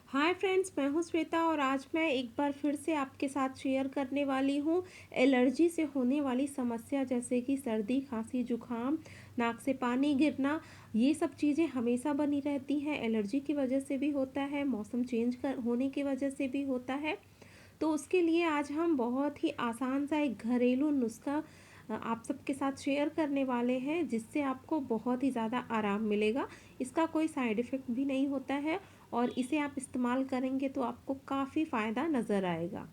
Hi friends, मैं हूं श्वेता और आज मैं एक बार फिर से आपके साथ शेयर करने वाली हूं एलर्जी से होने वाली समस्या, जैसे कि सर्दी, खांसी, जुकाम, नाक से पानी गिरना। ये सब चीज़ें हमेशा बनी रहती हैं। एलर्जी की वजह से भी होता है, मौसम चेंज होने की वजह से भी होता है। तो उसके लिए आज हम बहुत ही आसान सा एक घरेलू नुस्खा आप सबके साथ शेयर करने वाले हैं, जिससे आपको बहुत ही ज़्यादा आराम मिलेगा। इसका कोई साइड इफ़ेक्ट भी नहीं होता है और इसे आप इस्तेमाल करेंगे तो आपको काफ़ी फ़ायदा नज़र आएगा।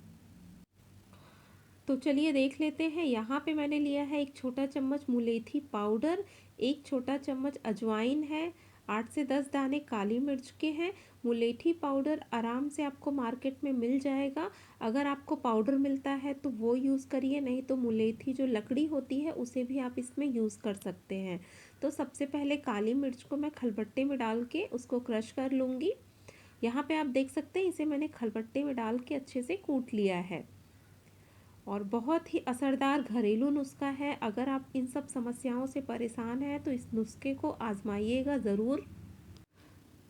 तो चलिए देख लेते हैं। यहाँ पे मैंने लिया है एक छोटा चम्मच मुलेठी पाउडर, एक छोटा चम्मच अजवाइन है, 8 से 10 दाने काली मिर्च के हैं। मुलेठी पाउडर आराम से आपको मार्केट में मिल जाएगा। अगर आपको पाउडर मिलता है तो वो यूज़ करिए, नहीं तो मुलेठी जो लकड़ी होती है उसे भी आप इसमें यूज़ कर सकते हैं। तो सबसे पहले काली मिर्च को मैं खलबट्टे में डाल के उसको क्रश कर लूँगी। यहाँ पे आप देख सकते हैं, इसे मैंने खलबट्टे में डाल के अच्छे से कूट लिया है और बहुत ही असरदार घरेलू नुस्खा है। अगर आप इन सब समस्याओं से परेशान हैं तो इस नुस्खे को आजमाइएगा ज़रूर।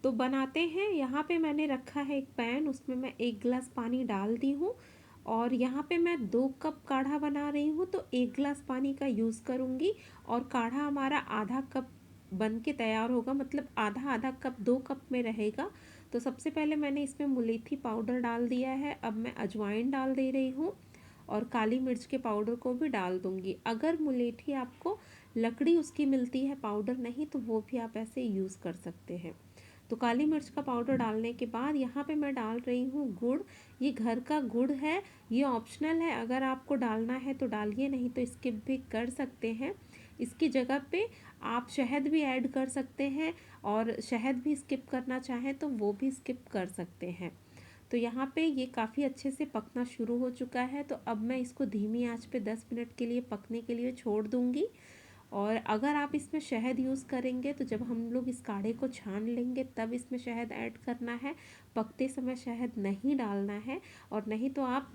तो बनाते हैं। यहाँ पे मैंने रखा है एक पैन, उसमें मैं 1 गिलास पानी डाल दी हूँ और यहाँ पे मैं 2 कप काढ़ा बना रही हूँ, तो 1 गिलास पानी का यूज़ करूँगी और काढ़ा हमारा आधा कप बन के तैयार होगा, मतलब आधा आधा कप 2 कप में रहेगा। तो सबसे पहले मैंने इसमें मुलेठी पाउडर डाल दिया है। अब मैं अजवाइन डाल दे रही हूँ और काली मिर्च के पाउडर को भी डाल दूँगी। अगर मुलेठी आपको लकड़ी उसकी मिलती है, पाउडर नहीं, तो वो भी आप ऐसे यूज़ कर सकते हैं। तो काली मिर्च का पाउडर डालने के बाद यहाँ पे मैं डाल रही हूँ गुड़। ये घर का गुड़ है, ये ऑप्शनल है। अगर आपको डालना है तो डालिए, नहीं तो स्किप भी कर सकते हैं। इसकी जगह पे आप शहद भी ऐड कर सकते हैं और शहद भी स्किप करना चाहें तो वो भी स्किप कर सकते हैं। तो यहाँ पे ये काफ़ी अच्छे से पकना शुरू हो चुका है। तो अब मैं इसको धीमी आंच पे 10 मिनट के लिए पकने के लिए छोड़ दूँगी। और अगर आप इसमें शहद यूज़ करेंगे तो जब हम लोग इस काढ़े को छान लेंगे तब इसमें शहद ऐड करना है, पकते समय शहद नहीं डालना है। और नहीं तो आप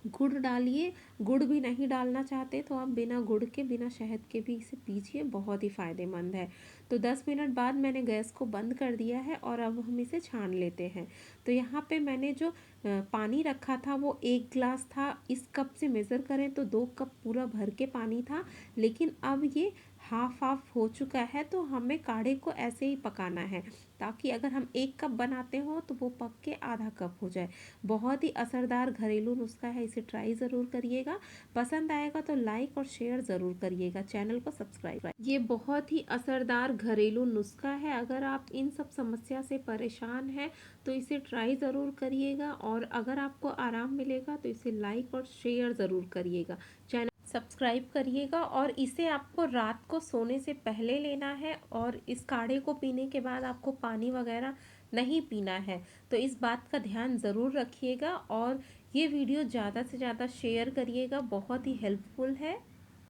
गुड़ डालिए। गुड़ भी नहीं डालना चाहते तो आप बिना गुड़ के, बिना शहद के भी इसे पीजिए, बहुत ही फ़ायदेमंद है। तो 10 मिनट बाद मैंने गैस को बंद कर दिया है और अब हम इसे छान लेते हैं। तो यहाँ पे मैंने जो पानी रखा था वो 1 गिलास था। इस कप से मेज़र करें तो 2 कप पूरा भर के पानी था, लेकिन अब ये हाफ हाफ हो चुका है। तो हमें काढ़े को ऐसे ही पकाना है ताकि अगर हम 1 कप बनाते हो तो वो पक के आधा कप हो जाए। बहुत ही असरदार घरेलू नुस्खा है, इसे ट्राई ज़रूर करिएगा। पसंद आएगा तो लाइक और शेयर ज़रूर करिएगा, चैनल को सब्सक्राइब। ये बहुत ही असरदार घरेलू नुस्खा है। अगर आप इन सब समस्या से परेशान हैं तो इसे ट्राई ज़रूर करिएगा और अगर आपको आराम मिलेगा तो इसे लाइक और शेयर ज़रूर करिएगा, चैनल सब्सक्राइब करिएगा। और इसे आपको रात को सोने से पहले लेना है और इस काढ़े को पीने के बाद आपको पानी वगैरह नहीं पीना है। तो इस बात का ध्यान ज़रूर रखिएगा और ये वीडियो ज़्यादा से ज़्यादा शेयर करिएगा, बहुत ही हेल्पफुल है।